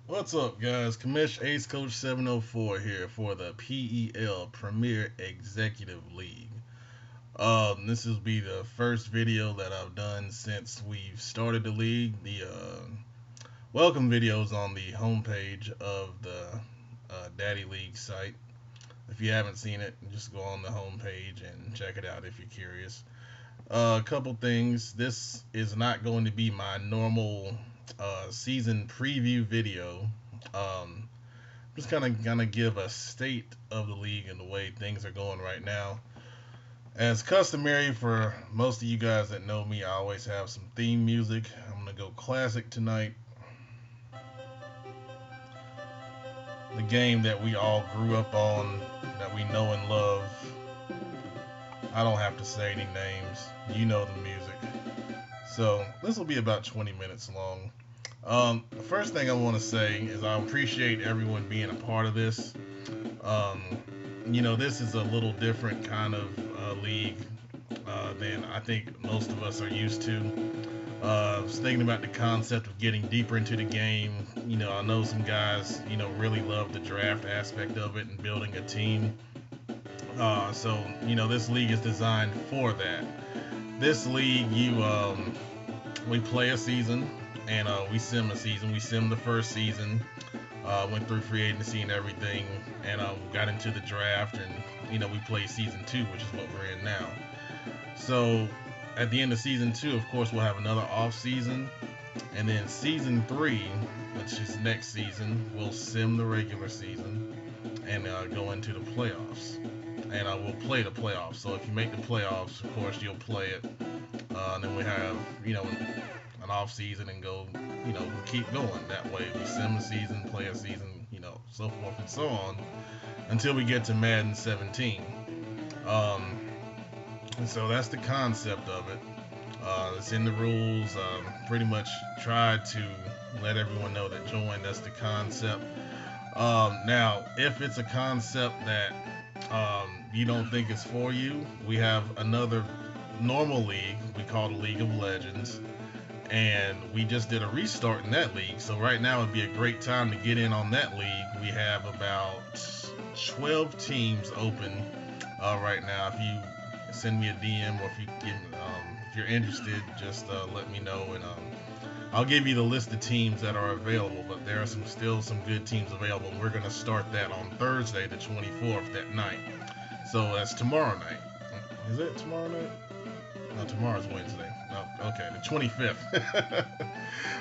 What's up, guys? Commish AceCoach704 here for the PEL Premier Executive League. This will be the first video that I've done since we've started the league. The welcome videos on the homepage of the Daddy League site. If you haven't seen it, just go on the homepage and check it out if you're curious. A couple things. This is not going to be my normal season preview video. Um, just kind of gonna give a state of the league and the way things are going right now. As customary for most of you guys that know me, I always have some theme music. I'm gonna go classic tonight. The game that we all grew up on, that we know and love. I don't have to say any names. You know the music. So this will be about 20 minutes long. The first thing I want to say is I appreciate everyone being a part of this. Um, this is a little different kind of league than I think most of us are used to. I was thinking about the concept of getting deeper into the game. I know some guys, really love the draft aspect of it and building a team. This league is designed for that. This league, we play a season and we sim a season. We sim the first season, went through free agency and everything, and got into the draft, and we play season 2, which is what we're in now. So at the end of season 2, of course, we'll have another off season, and then season 3, which is next season, we'll sim the regular season and go into the playoffs. And we'll play the playoffs. So if you make the playoffs, of course, you'll play it. And then we have, an off season and go, keep going that way. We sim a season, play a season, so forth and so on until we get to Madden 17. And so that's the concept of it. It's in the rules. Pretty much tried to let everyone know that join. That's the concept. Now, if it's a concept that you don't think it's for you, we have another normal league we call the League of Legends, and we just did a restart in that league. So right now would be a great time to get in on that league. We have about 12 teams open right now. If you send me a DM, or if you're interested, just let me know, and I'll give you the list of teams that are available. But there are still some good teams available. We're going to start that on Thursday, the 24th, that night. So that's tomorrow night. Is it tomorrow night? No, tomorrow's Wednesday. Oh, okay, the 25th.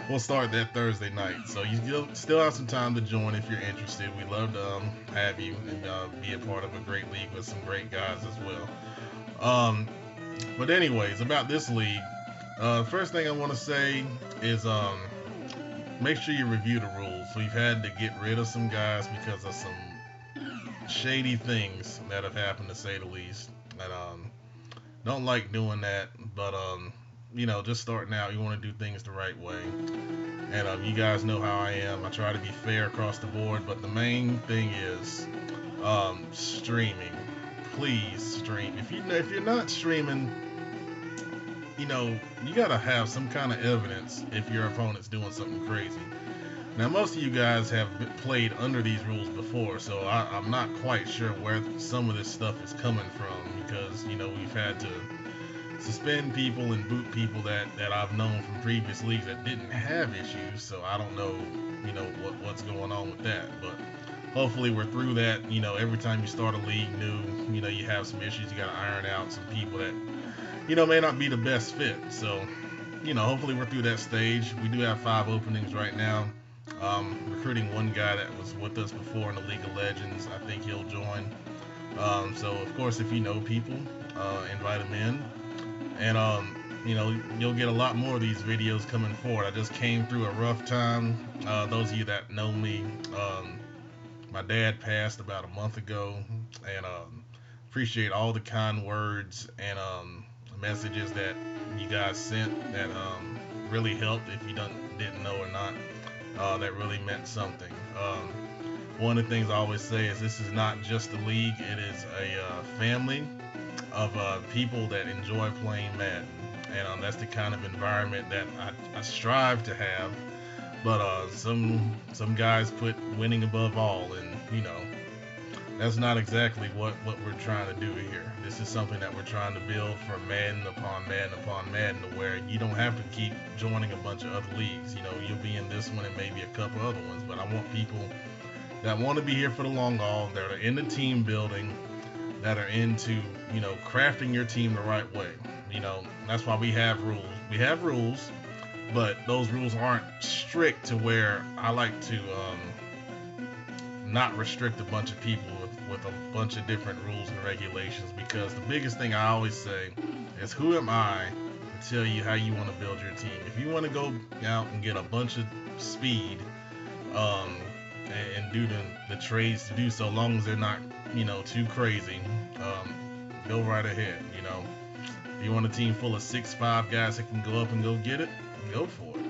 We'll start that Thursday night. So you still have some time to join if you're interested. We'd love to have you and be a part of a great league with some great guys as well. But anyways, about this league, first thing I want to say is make sure you review the rules. We've had to get rid of some guys because of some shady things that have happened, to say the least. And don't like doing that, but just starting out, you want to do things the right way. And you guys know how I am. I try to be fair across the board, but the main thing is streaming. Please stream. If you're not streaming, you gotta have some kind of evidence if your opponent's doing something crazy. Now, most of you guys have played under these rules before, so I'm not quite sure where some of this stuff is coming from, because we've had to suspend people and boot people that I've known from previous leagues that didn't have issues. So I don't know, what's going on with that, but hopefully we're through that. Every time you start a league new, you have some issues. You got to iron out some people that may not be the best fit. So hopefully we're through that stage. We do have 5 openings right now. Recruiting one guy that was with us before in the League of Legends. I think he'll join. So of course, if you know people, invite them in, and you'll get a lot more of these videos coming forward. I just came through a rough time. Those of you that know me, my dad passed about a month ago, and appreciate all the kind words and messages that you guys sent that really helped. If you didn't know or not, that really meant something. One of the things I always say is this is not just a league, it is a family of people that enjoy playing Madden. And that's the kind of environment that I strive to have But some guys put winning above all, and that's not exactly what we're trying to do here. This is something that we're trying to build for man upon man upon man, to where you don't have to keep joining a bunch of other leagues. You'll be in this one and maybe a couple other ones, but I want people that want to be here for the long haul, that are into team building, that are into crafting your team the right way. That's why we have rules. We have rules, but those rules aren't strict to where I like to not restrict a bunch of people with a bunch of different rules and regulations, because the biggest thing I always say is, who am I to tell you how you want to build your team? If you want to go out and get a bunch of speed and do the trades to do so, long as they're not too crazy, go right ahead. If you want a team full of 6'5" guys that can go up and go get it, go for it.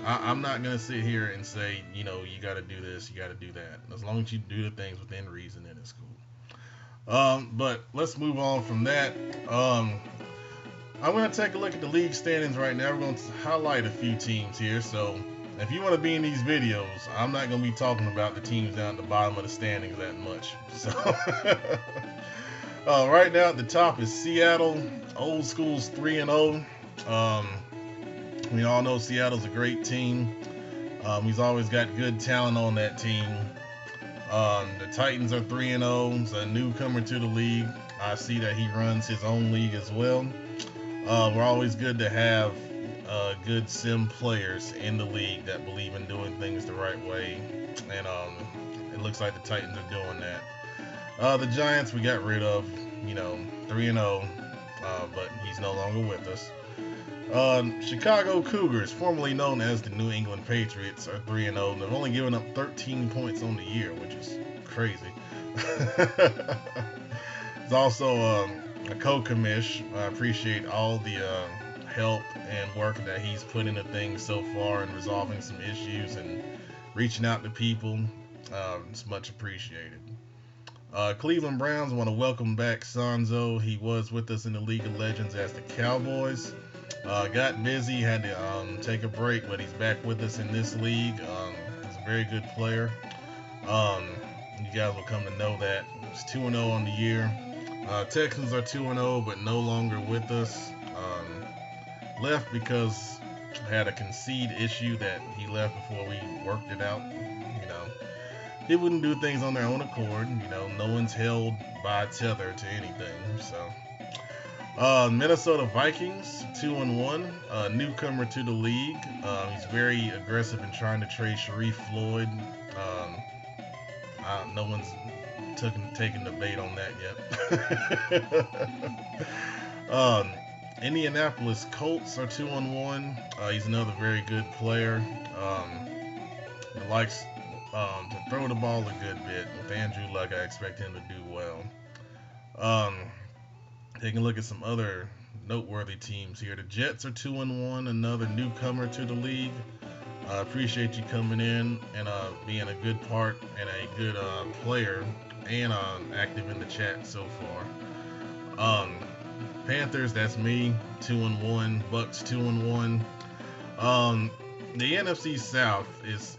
I'm not gonna sit here and say, you got to do this, you got to do that. As long as you do the things within reason, then it's cool. But let's move on from that. I'm gonna take a look at the league standings right now. We're gonna highlight a few teams here. So if you want to be in these videos, I'm not gonna be talking about the teams down at the bottom of the standings that much. So right now at the top is Seattle. Old School's 3-0. We all know Seattle's a great team. He's always got good talent on that team. The Titans are 3-0. He's a newcomer to the league. I see that he runs his own league as well. We're always good to have good sim players in the league that believe in doing things the right way, and it looks like the Titans are doing that. The Giants we got rid of, 3-0, but he's no longer with us. Chicago Cougars, formerly known as the New England Patriots, are 3-0. They've only given up 13 points on the year, which is crazy. There's also a co-commish. I appreciate all the help and work that he's put into things so far, and resolving some issues and reaching out to people. It's much appreciated. Cleveland Browns want to welcome back Sanzo. He was with us in the League of Legends as the Cowboys. Got busy, had to take a break, but he's back with us in this league. He's a very good player. You guys will come to know that. He's 2-0 on the year. Texans are 2-0, but no longer with us. Left because had a concede issue that he left before we worked it out. They wouldn't do things on their own accord. No one's held by a tether to anything. So, Minnesota Vikings, 2-1, newcomer to the league. He's very aggressive in trying to trade Sharif Floyd. No one's taken the bait on that yet. Indianapolis Colts are 2-1. He's another very good player. He likes to throw the ball a good bit. With Andrew Luck, I expect him to do well. Taking a look at some other noteworthy teams here. The Jets are 2-1, another newcomer to the league. I appreciate you coming in and being a good part and a good player, and active in the chat so far. Panthers, that's me, 2-1. Bucks, 2-1. The NFC South is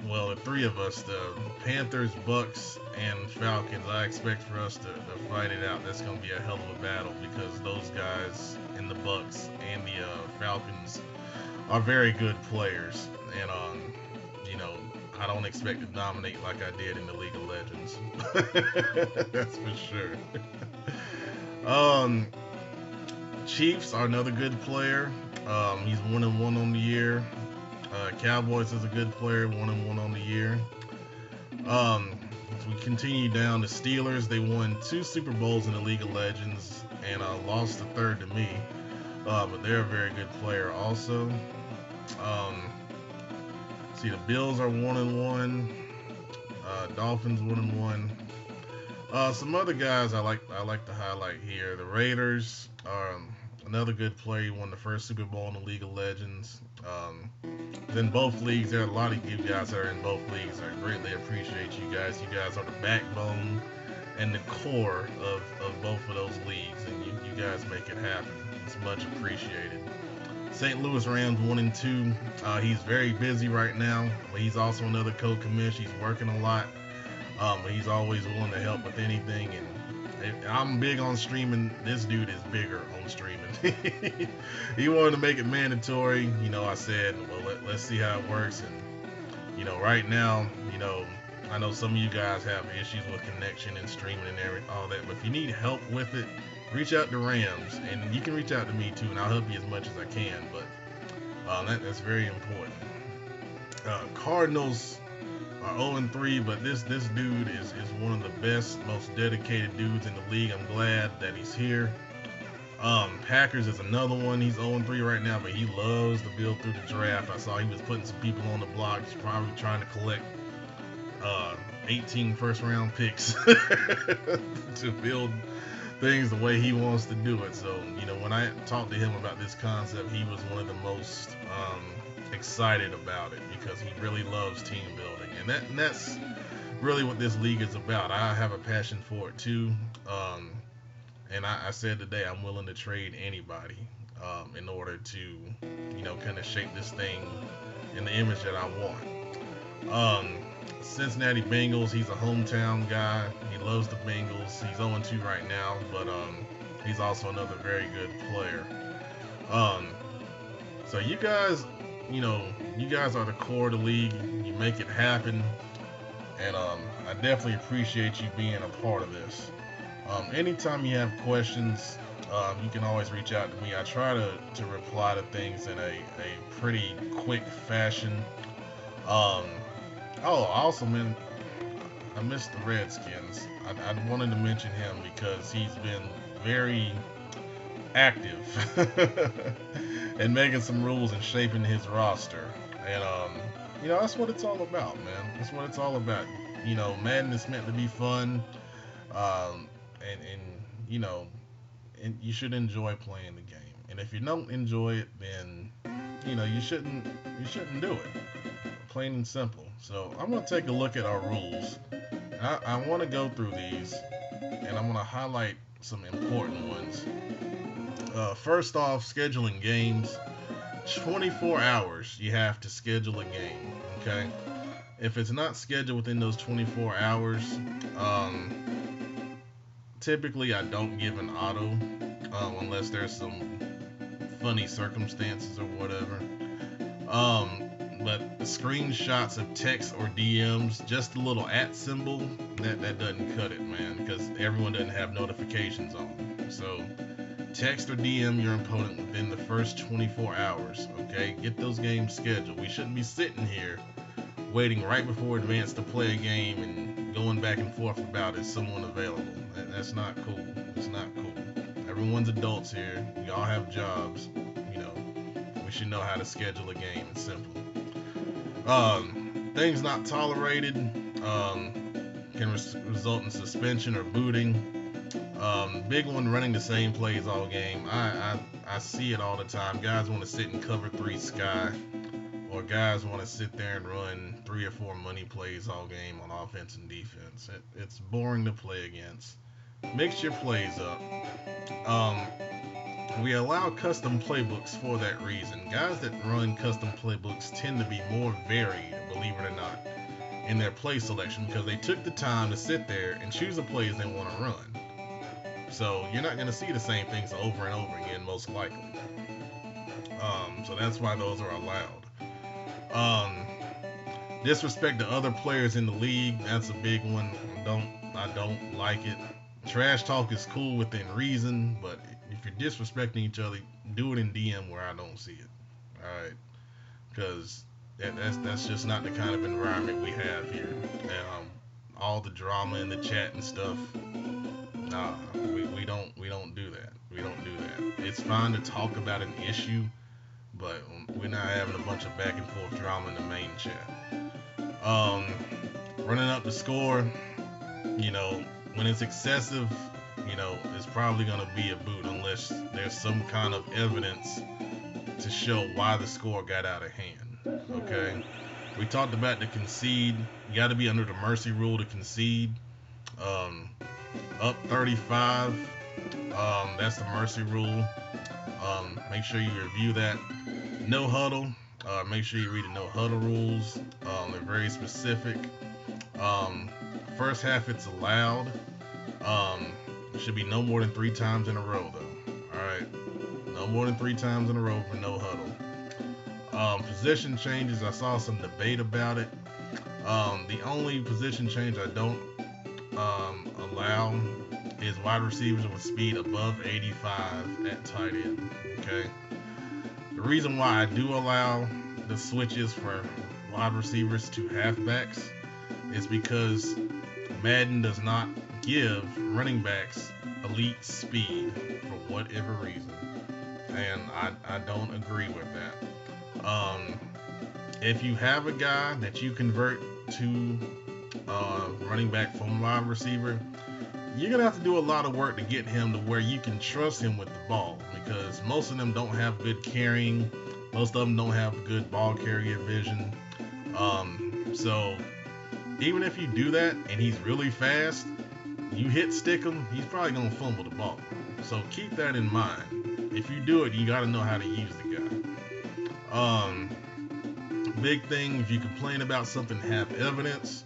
well, the three of us, the Panthers, Bucks, and Falcons. I expect for us to fight it out. That's going to be a hell of a battle, because those guys in the Bucks and the Falcons are very good players, and I don't expect to dominate like I did in the League of Legends. That's for sure. Chiefs are another good player. He's 1-1 on the year. Cowboys is a good player, 1-1 on the year. As we continue down, the Steelers, they won 2 Super Bowls in the League of Legends and lost the third to me. But they're a very good player also. See, the Bills are 1-1. Dolphins 1-1. Some other guys I like to highlight here. The Raiders are another good player. He won the first Super Bowl in the League of Legends. In both leagues, there are a lot of you guys that are in both leagues. I greatly appreciate you guys. You guys are the backbone and the core of both of those leagues, and you guys make it happen. It's much appreciated. St. Louis Rams 1-2. He's very busy right now, but he's also another co-commish. He's working a lot, but he's always willing to help with anything. And I'm big on streaming. This dude is bigger on streaming. He wanted to make it mandatory. I said, well, let's see how it works. And right now, I know some of you guys have issues with connection and streaming and all that, but if you need help with it, reach out to Rams, and you can reach out to me too, and I'll help you as much as I can. But that's very important. Cardinals are 0-3, but this dude is one of the best, most dedicated dudes in the league. I'm glad that he's here. Packers is another one. He's 0-3 right now, but he loves to build through the draft. I saw he was putting some people on the block. He's probably trying to collect 18 first-round picks to build things the way he wants to do it. So, when I talked to him about this concept, he was one of the most excited about it because he really loves team building. And that's really what this league is about. I have a passion for it too. And I said today I'm willing to trade anybody in order to, kind of shape this thing in the image that I want. Cincinnati Bengals, he's a hometown guy. He loves the Bengals. He's 0-2 right now, but he's also another very good player. So you guys, you guys are the core of the league. You make it happen, and I definitely appreciate you being a part of this. Anytime you have questions, you can always reach out to me. I try to reply to things in a pretty quick fashion. Also, man, I missed the Redskins. I wanted to mention him because he's been very active and making some rules and shaping his roster. And, that's what it's all about, man. That's what it's all about. Madden is meant to be fun. And you should enjoy playing the game. And if you don't enjoy it, then, you shouldn't do it. Plain and simple. So I'm going to take a look at our rules. I want to go through these, and I'm going to highlight some important ones. First off, scheduling games. 24 hours you have to schedule a game, okay? If it's not scheduled within those 24 hours, typically I don't give an auto unless there's some funny circumstances or whatever. But the screenshots of text or DMs, just the little @ symbol, that doesn't cut it, man, because everyone doesn't have notifications on. So text or DM your opponent within the first 24 hours, okay? Get those games scheduled. We shouldn't be sitting here waiting right before advance to play a game and going back and forth about is someone available. That's not cool. It's not cool. Everyone's adults here. We all have jobs. We should know how to schedule a game. It's simple. Things not tolerated can result in suspension or booting. Big one, running the same plays all game. I see it all the time. Guys want to sit in cover 3 sky, or guys want to sit there and run 3 or 4 money plays all game on offense and defense. It's boring to play against. Mix your plays up. We allow custom playbooks for that reason. Guys that run custom playbooks tend to be more varied, believe it or not, in their play selection because they took the time to sit there and choose the plays they want to run. So you're not going to see the same things over and over again, most likely. So that's why those are allowed. Disrespect to other players in the league, that's a big one. I don't like it. Trash talk is cool within reason, but if you're disrespecting each other, do it in DM where I don't see it. Alright? Because that's just not the kind of environment we have here. And all the drama in the chat and stuff, nah, we don't do that. We don't do that. It's fine to talk about an issue, but we're not having a bunch of back and forth drama in the main chat. Running up the score, when it's excessive, it's probably going to be a boot unless there's some kind of evidence to show why the score got out of hand. Okay? We talked about the concede. You got to be under the mercy rule to concede. Up 35, That's the mercy rule. Make sure you review that. No huddle. Make sure you read the no huddle rules. They're very specific. Um, First half it's allowed. It should be no more than 3 times in a row though. All right, no more than 3 times in a row for no huddle. Position changes. I saw some debate about it. The only position change I don't allow is wide receivers with speed above 85 at tight end. Okay. The reason why I do allow the switches for wide receivers to halfbacks is because Madden does not give running backs elite speed for whatever reason, and I don't agree with that. If you have a guy that you convert to running back from wide receiver, you're gonna have to do a lot of work to get him to where you can trust him with the ball, because most of them don't have good carrying, most of them don't have good ball carrier vision. So even if you do that and he's really fast, you hit stick him, he's probably gonna fumble the ball. So keep that in mind. If you do it, you gotta know how to use the guy. Big thing, if you complain about something, have evidence.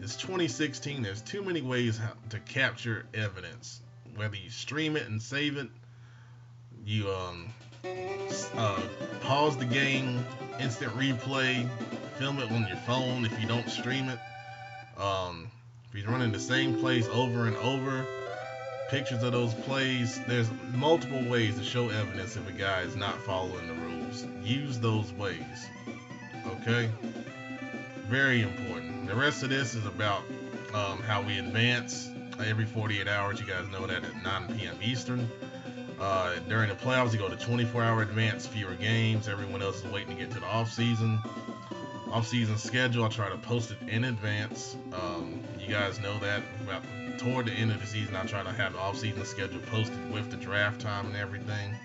It's 2016. There's too many ways to capture evidence. Whether you stream it and save it, you pause the game, instant replay, film it on your phone if you don't stream it. If you're running the same plays over and over, pictures of those plays. There's multiple ways to show evidence if a guy is not following the rules. Use those ways. Okay? Very important. The rest of this is about how we advance every 48 hours. You guys know that at 9 p.m. Eastern. During the playoffs, you go to 24-hour advance, fewer games. Everyone else is waiting to get to the off-season. Off-season schedule, I try to post it in advance. You guys know that. About toward the end of the season, I try to have the off-season schedule posted with the draft time and everything.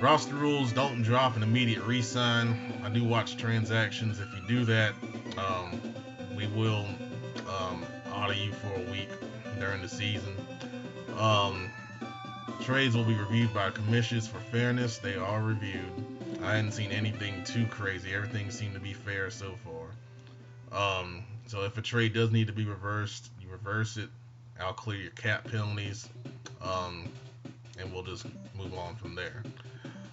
Roster rules, don't drop an immediate re-sign. I do watch transactions. If you do that, we will audit you for a week during the season. Trades will be reviewed by commissions for fairness. They are reviewed. I hadn't seen anything too crazy. Everything seemed to be fair so far. So if a trade does need to be reversed, you reverse it. I'll clear your cap penalties, and we'll just move on from there.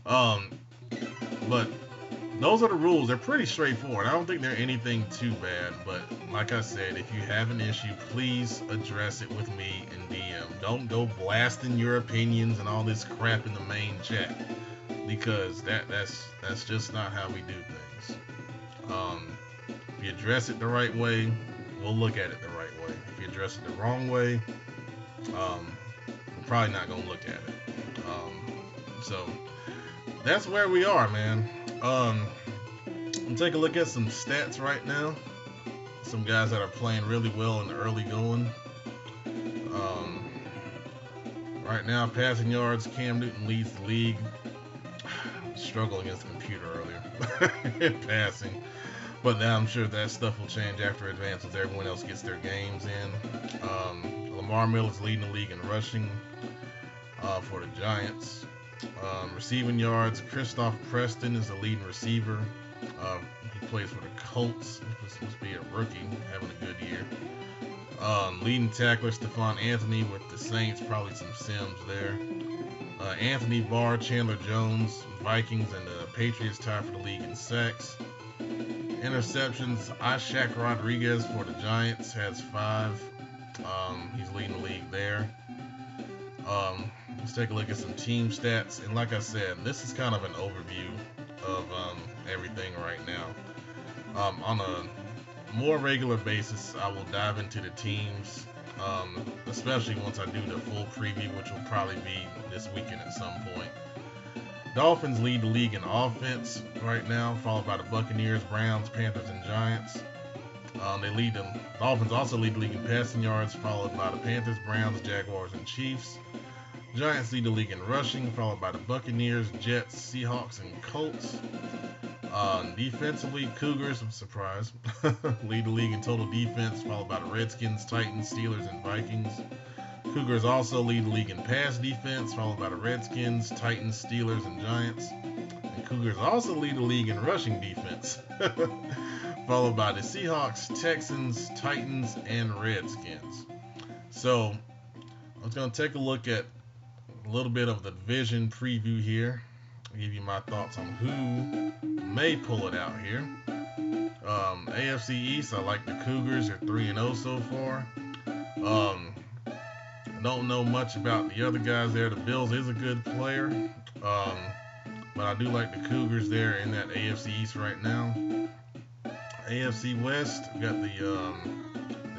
But those are the rules. They're pretty straightforward. I don't think they're anything too bad, but like I said, if you have an issue, please address it with me in DM. Don't go blasting your opinions and all this crap in the main chat, because that's just not how we do things. If you address it the right way, we'll look at it the right way. If you address it the wrong way, we're probably not gonna look at it. So that's where we are, man. I'm take a look at some stats right now. Some guys that are playing really well in the early going. Right now, passing yards, Cam Newton leads the league. Struggled against the computer earlier in passing, but now I'm sure that stuff will change after advance as everyone else gets their games in. Lamar Miller's leading the league in rushing for the Giants. Receiving yards, Christoph Preston is the leading receiver. He plays for the Colts. He must be a rookie, having a good year. Leading tackler, Stephon Anthony with the Saints. Probably some Sims there. Anthony Barr, Chandler Jones, Vikings, and the Patriots tied for the league in sacks. Interceptions, Ishaq Rodriguez for the Giants has 5. He's leading the league there. Let's take a look at some team stats. And like I said, this is kind of an overview of everything right now. On a more regular basis, I will dive into the teams, especially once I do the full preview, which will probably be this weekend at some point. Dolphins lead the league in offense right now, followed by the Buccaneers, Browns, Panthers, and Giants. Dolphins also lead the league in passing yards, followed by the Panthers, Browns, Jaguars, and Chiefs. Giants lead the league in rushing, followed by the Buccaneers, Jets, Seahawks, and Colts. Defensively, Cougars, surprise, lead the league in total defense, followed by the Redskins, Titans, Steelers, and Vikings. Cougars also lead the league in pass defense, followed by the Redskins, Titans, Steelers, and Giants. And Cougars also lead the league in rushing defense, followed by the Seahawks, Texans, Titans, and Redskins. So I'm just going to take a look at a little bit of the division preview here. I'll give you my thoughts on who may pull it out here. AFC East, I like the Cougars. They're 3-0 so far. I don't know much about the other guys there. The Bills is a good player, but I do like the Cougars there in that AFC East right now. AFC West, we got the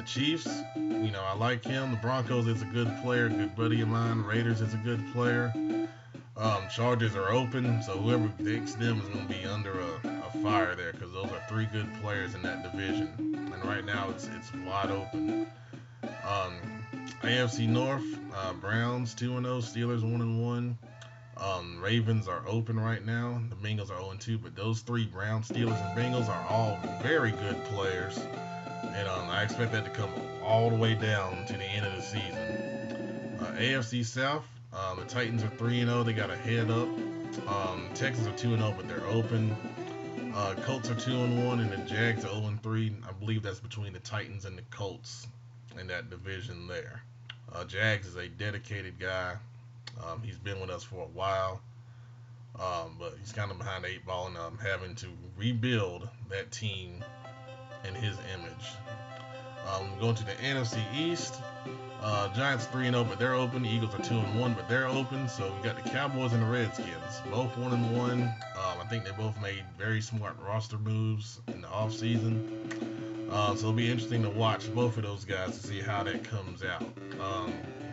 Chiefs. You know, I like him. The Broncos is a good player, good buddy of mine. Raiders is a good player. Chargers are open, so whoever picks them is going to be under a fire there, because those are three good players in that division, and right now it's wide open. AFC North, Browns 2-0, Steelers 1-1. Ravens are open right now. The Bengals are 0-2, but those three, Browns, Steelers, and Bengals, are all very good players, and I expect that to come all the way down to the end of the season. AFC South, the Titans are 3-0. They got a head up. Texans are 2-0, but they're open. Colts are 2-1, and the Jags are 0-3. I believe that's between the Titans and the Colts in that division there. Jags is a dedicated guy. He's been with us for a while, but he's kind of behind the 8 ball, and having to rebuild that team in his image. Going to the NFC East. Giants 3-0, but they're open. The Eagles are 2-1, but they're open. So we got the Cowboys and the Redskins, both 1-1. I think they both made very smart roster moves in the offseason. So it'll be interesting to watch both of those guys to see how that comes out.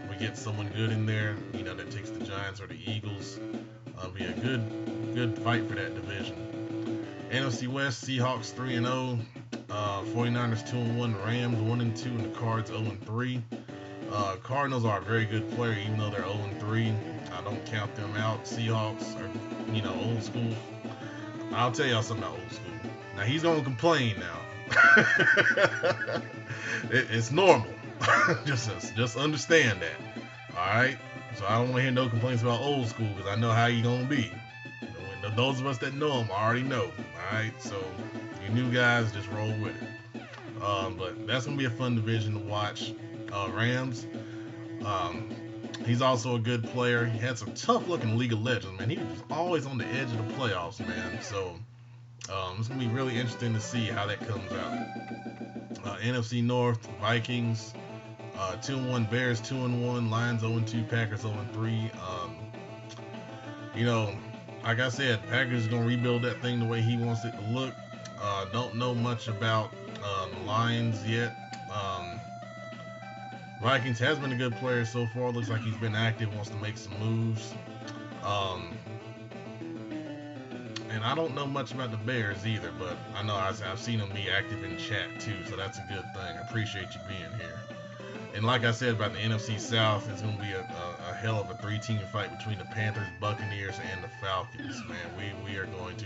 We get someone good in there, you know, that takes the Giants or the Eagles. It'll be a good fight for that division. NFC West, Seahawks 3-0, 49ers 2-1, Rams 1-2, and the Cards 0-3. Cardinals are a very good player, even though they're 0-3. I don't count them out. Seahawks are, you know, old school. I'll tell y'all something about old school. Now, he's going to complain now. It's normal. just understand that. All right? So I don't want to hear no complaints about old school, because I know how you're going to be. Those of us that know him already know. All right? So you new guys, just roll with it. But that's going to be a fun division to watch. Rams, he's also a good player. He had some tough-looking League of Legends, man. He was always on the edge of the playoffs, man. So it's going to be really interesting to see how that comes out. NFC North, Vikings, 2-1, Bears 2-1, Lions 0-2, Packers 0-3. You know, like I said, Packers is going to rebuild that thing the way he wants it to look. Don't know much about the Lions yet. Vikings has been a good player so far. Looks like he's been active, wants to make some moves. And I don't know much about the Bears either, but I know I've seen them be active in chat too, so that's a good thing. I appreciate you being here. And like I said about the NFC South, it's going to be a hell of a 3-team fight between the Panthers, Buccaneers, and the Falcons, man. We are going to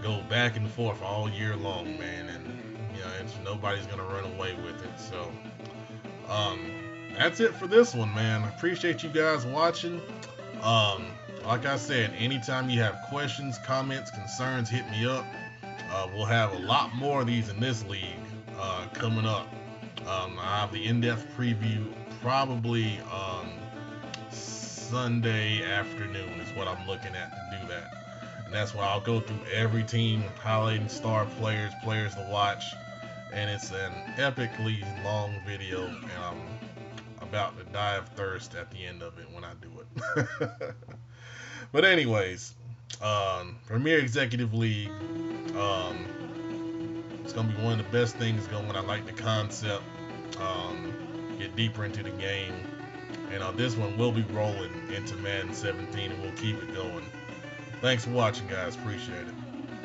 go back and forth all year long, man, and you know, nobody's going to run away with it. So that's it for this one, man. I appreciate you guys watching. Like I said, anytime you have questions, comments, concerns, hit me up. We'll have a lot more of these in this league coming up. I have the in-depth preview probably Sunday afternoon is what I'm looking at to do that. And that's why I'll go through every team, highlighting star players, players to watch. And it's an epically long video, and I'm about to die of thirst at the end of it when I do it. But anyways, Premier Executive League, it's going to be one of the best things going. I like the concept, get deeper into the game, and this one will be rolling into Madden 17, and we'll keep it going. Thanks for watching, guys. Appreciate it.